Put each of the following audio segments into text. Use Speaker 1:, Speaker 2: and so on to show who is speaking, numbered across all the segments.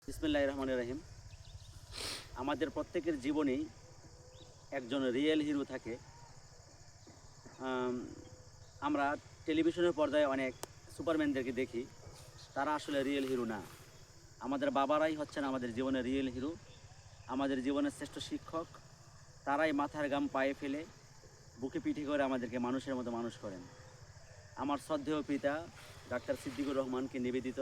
Speaker 1: বিসমিল্লাহির রহমানির রহিম। আমাদের প্রত্যেকের জীবনেই একজন রিয়েল হিরো থাকে। আমরা টেলিভিশনের পর্দায় অনেক সুপারম্যানদেরকে দেখি, তারা আসলে রিয়েল হিরো না। আমাদের বাবারাই হচ্ছেন আমাদের জীবনের রিয়েল হিরো, আমাদের জীবনের শ্রেষ্ঠ শিক্ষক। তারাই মাথার ঘাম পায়ে ফেলে বুকে পিঠে করে আমাদেরকে মানুষের মতো মানুষ করেন। আমার শ্রদ্ধেয় পিতা ডাক্তার সিদ্দিকুর রহমানকে নিবেদিত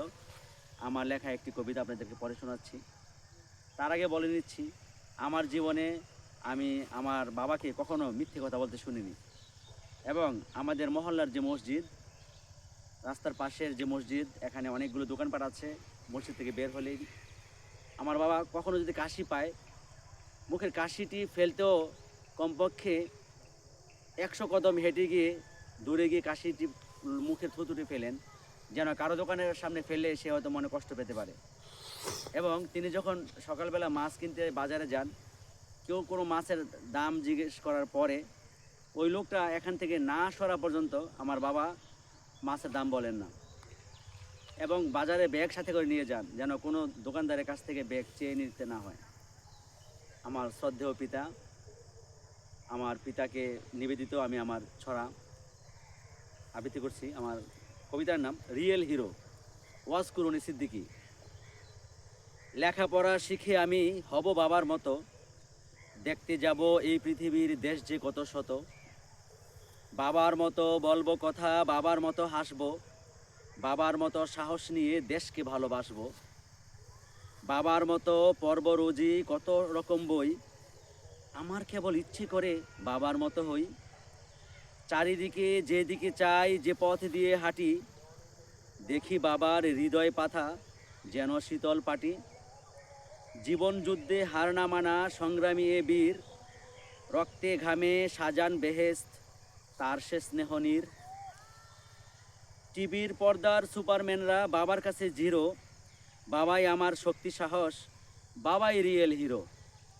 Speaker 1: আমার লেখা একটি কবিতা আপনাদেরকে পড়ে শোনাচ্ছি। তার আগে বলে নিচ্ছি, আমার জীবনে আমি আমার বাবাকে কখনো মিথ্যে কথা বলতে শুনিনি। এবং আমাদের মহল্লার যে মসজিদ, রাস্তার পাশের যে মসজিদ, এখানে অনেকগুলো দোকানপাট আছে। মসজিদ থেকে বের হলেই আমার বাবা কখনো যদি কাশি পায়, মুখের কাশিটি ফেলতেও কমপক্ষে 100 কদম হেঁটে গিয়ে দূরে গিয়ে কাশিটি মুখের থুতুটি ফেলেন, যেন কারো দোকানের সামনে ফেললে সে হয়তো মনে কষ্ট পেতে পারে। এবং তিনি যখন সকালবেলা মাছ কিনতে বাজারে যান, কেউ কোনো মাছের দাম জিজ্ঞেস করার পরে ওই লোকটা এখান থেকে না সরা পর্যন্ত আমার বাবা মাছের দাম বলেন না। এবং বাজারে ব্যাগ সাথে করে নিয়ে যান, যেন কোনো দোকানদারের কাছ থেকে ব্যাগ চেয়ে নিতে না হয়। আমার শ্রদ্ধেয় পিতা, আমার পিতাকে নিবেদিত আমি আমার ছড়া আবৃত্তি করছি। আমার কবিতার নাম রিয়েল হিরো, ওয়াজ কুরুনি সিদ্দিকী। লেখাপড়া শিখে আমি হব বাবার মতো, দেখতে যাব এই পৃথিবীর দেশ যে কত শত। বাবার মতো বলবো কথা, বাবার মতো হাসবো, বাবার মতো সাহস নিয়ে দেশকে ভালোবাসবো। বাবার মতো পর্ব রোজি কত রকম বই, আমার কেবল ইচ্ছে করে বাবার মতো হই। চারিদিকে যেদিকে চাই, যে পথ দিয়ে হাঁটি, দেখি বাবার হৃদয় পাথা যেন শীতল পাটি। জীবন যুদ্ধে হার না মানা সংগ্রামী এ বীর, রক্তে ঘামে সাজান বেহেশত তার সে স্নেহনীর। টিভির পর্দার সুপারম্যানরা বাবার কাছে জিরো, বাবাই আমার শক্তি সাহস, বাবাই রিয়েল হিরো।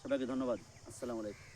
Speaker 1: সবাইকে ধন্যবাদ। আসসালামু আলাইকুম।